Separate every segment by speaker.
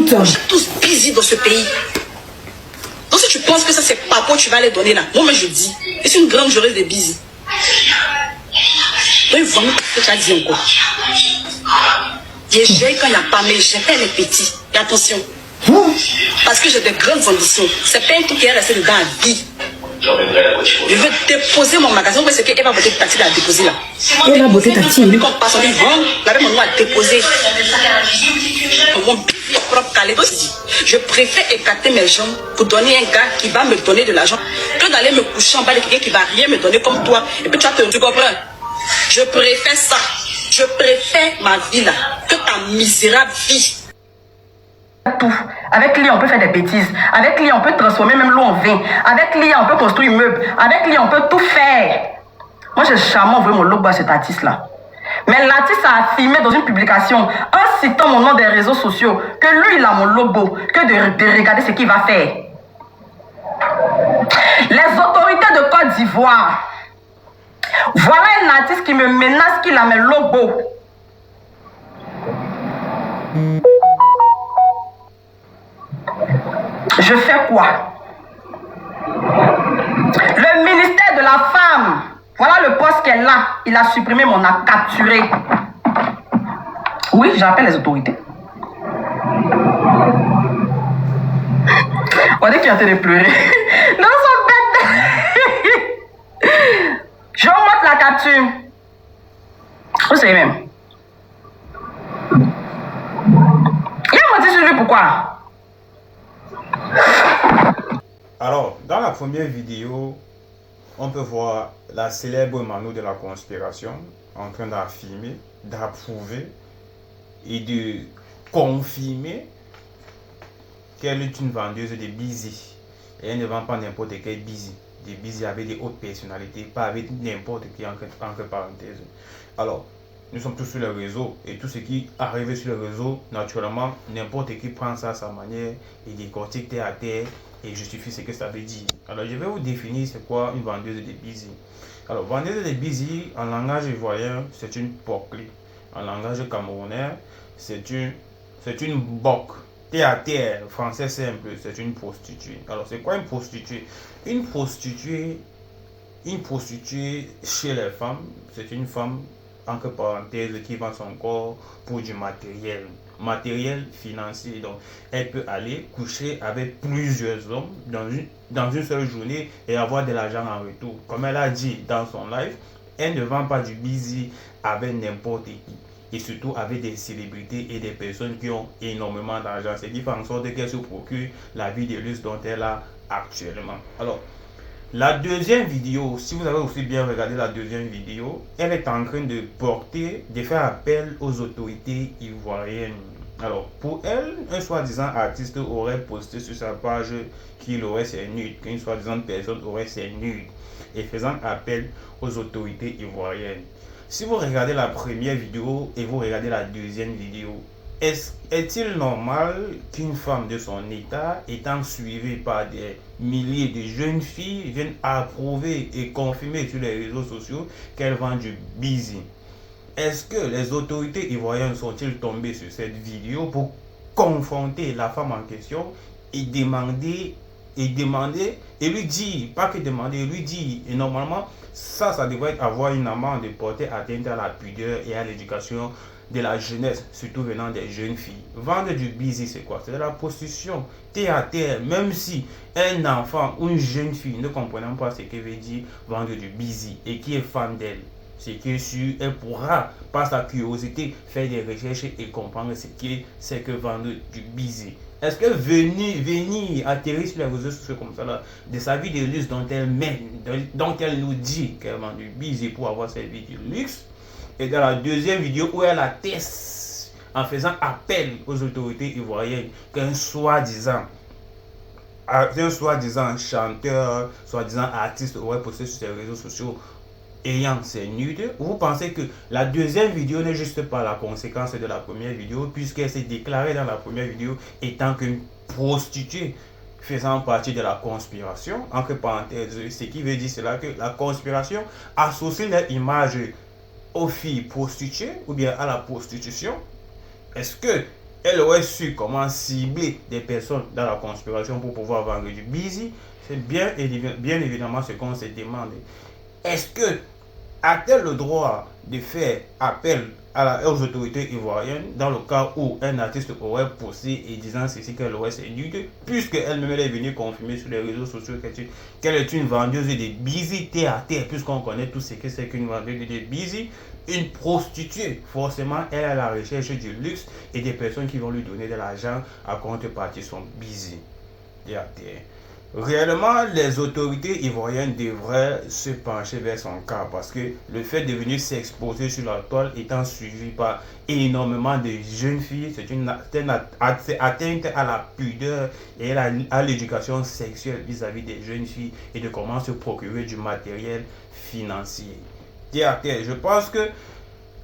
Speaker 1: t'écoute.
Speaker 2: J'ai tous busy dans ce pays. Donc si tu penses que ça c'est pas quoi tu vas les donner là, moi je dis, je suis une grande joueuse de busy. Donc vraiment ce que tu as dit encore. J'ai quand il n'y a pas, mais j'étais les petits. Et attention. Parce que j'ai de grandes ambitions. C'est pas un truc qui est resté dedans à vie. Je veux déposer mon magasin. Où est-ce qu'Eva Beauté Tati l'a déposé là?
Speaker 1: Eva Beauté Tati.
Speaker 2: Comme passe, on dit vendre. Là, mon nom a déposé. Mon billet propre calé. Je préfère écarter mes jambes pour donner un gars qui va me donner de l'argent que d'aller me coucher en bas de quelqu'un qui va rien me donner comme toi. Et puis tu comprends? Je préfère ça. Je préfère ma vie là que ta misérable vie.
Speaker 3: Tout. Avec lui, on peut faire des bêtises. Avec lui, on peut transformer même l'eau en vin. Avec lui, on peut construire un meuble. Avec lui, on peut tout faire. Moi, j'ai jamais envoyé mon logo à cet artiste-là. Mais l'artiste a affirmé dans une publication, en citant mon nom des réseaux sociaux, que lui, il a mon logo, que de regarder ce qu'il va faire. Les autorités de Côte d'Ivoire, voilà un artiste qui me menace qu'il a mes logos. Je fais quoi? Le ministère de la Femme, voilà le poste qu'elle a. Il a supprimé, mais on a capturé. Oui, j'appelle les autorités. On dit qu'il a en train de pleurer. Non, son bête. Je vous montre la capture. Vous savez même. Il a menti sur lui, pourquoi?
Speaker 4: Alors, dans la première vidéo, on peut voir la célèbre Mano de la conspiration en train d'affirmer, d'approuver et de confirmer qu'elle est une vendeuse de busy. Et elle ne vend pas n'importe quel busy. Des busy avec des hautes personnalités, pas avec n'importe qui entre parenthèses. Alors, nous sommes tous sur le réseau et tout ce qui arrive sur le réseau, naturellement, n'importe qui prend ça à sa manière et décortique terre à terre et justifie ce que ça veut dire. Alors, je vais vous définir c'est quoi une vendeuse de busy. Alors, vendeuse de busy, en langage ivoirien, c'est une poclée. En langage camerounais, c'est une boc. Terre à terre, français simple, c'est une prostituée. Alors, c'est quoi une prostituée? Une prostituée chez les femmes, c'est une femme entre parenthèses qui vend son corps pour du matériel financier. Donc elle peut aller coucher avec plusieurs hommes dans une seule journée et avoir de l'argent en retour. Comme elle a dit dans son live, elle ne vend pas du busy avec n'importe qui et surtout avec des célébrités et des personnes qui ont énormément d'argent, c'est qui fait en sorte qu'elle se procure la vie de luxe dont elle a actuellement. Alors la deuxième vidéo, si vous avez aussi bien regardé la deuxième vidéo, elle est en train de faire appel aux autorités ivoiriennes. Alors, pour elle, un soi-disant artiste aurait posté sur sa page qu'il aurait ses nudes, qu'une soi-disant personne aurait ses nudes, et faisant appel aux autorités ivoiriennes. Si vous regardez la première vidéo et vous regardez la deuxième vidéo, est-il normal qu'une femme de son état, étant suivie par des milliers de jeunes filles, vienne approuver et confirmer sur les réseaux sociaux qu'elle vend du busy? Est-ce que les autorités ivoiriennes sont-ils tombées sur cette vidéo pour confronter la femme en question et demander et lui dire, pas que demander, lui dire, et normalement ça devrait avoir une amende de porter atteinte à la pudeur et à l'éducation de la jeunesse, surtout venant des jeunes filles. Vendre du busy, c'est quoi? C'est de la prostitution, terre à terre. Même si un enfant ou une jeune fille ne comprenant pas ce que veut dire vendre du busy et qui est fan d'elle, c'est que sûr, elle pourra, par sa curiosité, faire des recherches et comprendre ce que c'est que vendre du busy. Est-ce que venir atterrir sur les réseaux sociaux comme ça, là, de sa vie de luxe dont elle mène, dont elle nous dit qu'elle vend du busy pour avoir sa vie de luxe, et dans la deuxième vidéo où elle atteste en faisant appel aux autorités ivoiriennes qu'un soi-disant chanteur, soi-disant artiste aurait posté sur ses réseaux sociaux ayant ses nudes, vous pensez que la deuxième vidéo n'est juste pas la conséquence de la première vidéo, puisqu'elle s'est déclarée dans la première vidéo étant qu'une prostituée faisant partie de la conspiration, entre parenthèses, ce qui veut dire cela que la conspiration associe leur image aux filles prostituées ou bien à la prostitution. Est-ce que elle aurait su comment cibler des personnes dans la conspiration pour pouvoir vendre du busy. C'est bien évidemment ce qu'on se demande. Est-ce que a-t-elle le droit de faire appel aux autorités ivoiriennes dans le cas où un artiste aurait poussé et disant ceci qu'elle aurait séduite, puisque elle-même est venue confirmer sur les réseaux sociaux qu'elle est une vendeuse de busy terre à terre, puisqu'on connaît tout ce que c'est qu'une vendeuse de busy, une prostituée. Forcément, elle est à la recherche du luxe et des personnes qui vont lui donner de l'argent à contrepartie son busy terre à terre. Réellement, les autorités ivoiriennes devraient se pencher vers son cas parce que le fait de venir s'exposer sur la toile étant suivi par énormément de jeunes filles, c'est une atteinte à la pudeur et à l'éducation sexuelle vis-à-vis des jeunes filles et de comment se procurer du matériel financier. Je pense que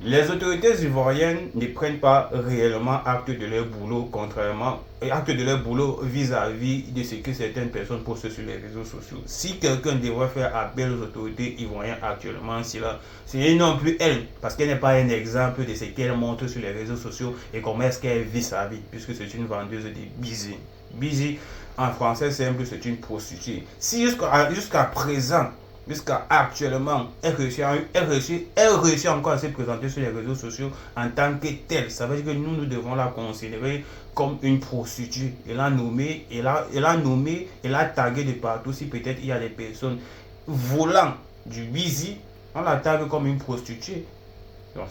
Speaker 4: les autorités ivoiriennes ne prennent pas réellement acte de leur boulot, vis-à-vis de ce que certaines personnes postent sur les réseaux sociaux. Si quelqu'un devrait faire appel aux autorités ivoiriennes actuellement, c'est non plus elle, parce qu'elle n'est pas un exemple de ce qu'elle montre sur les réseaux sociaux et comment est-ce qu'elle vit sa vie, puisque c'est une vendeuse de busy. Busy, en français simple, c'est une prostituée. Si jusqu'à présent, jusqu'à actuellement, elle réussit encore à se présenter sur les réseaux sociaux en tant que telle. Ça veut dire que nous devons la considérer comme une prostituée. Elle a nommé, elle a tagué de partout. Si peut-être il y a des personnes volant du busy, on la tague comme une prostituée.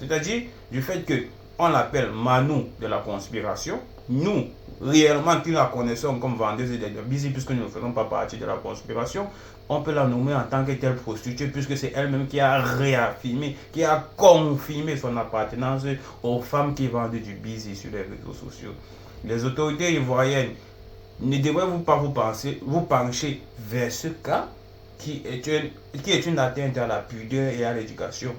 Speaker 4: C'est-à-dire du fait que on l'appelle Manu de la conspiration, nous, réellement, qui la connaissons comme vendeuse de busy, puisque nous ne faisons pas partie de la conspiration, on peut la nommer en tant que telle prostituée, puisque c'est elle-même qui a réaffirmé, qui a confirmé son appartenance aux femmes qui vendent du busy sur les réseaux sociaux. Les autorités ivoiriennes ne devraient-vous pas vous pencher vers ce cas qui est une atteinte à la pudeur et à l'éducation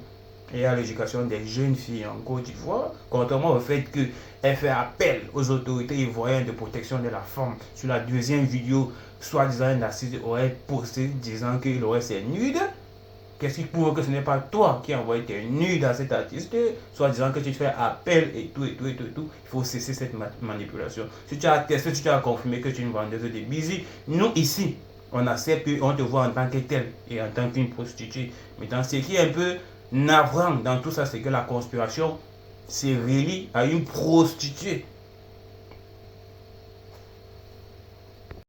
Speaker 4: des jeunes filles en Côte d'Ivoire, contrairement au fait qu'elle fait appel aux autorités ivoiriennes de protection de la femme. Sur la deuxième vidéo, soi-disant un artiste aurait posté disant qu'il aurait ses nudes. Qu'est-ce qui prouve que ce n'est pas toi qui as envoyé tes nudes à cet artiste, soi-disant que tu fais appel et tout. Il faut cesser cette manipulation. Si tu as attesté, si tu as confirmé que tu es une vendeuse de busy, nous ici, on accepte et on te voit en tant que tel et en tant qu'une prostituée. Mais dans ce qui est un peu navrant dans tout ça, c'est que la conspiration se relie à une prostituée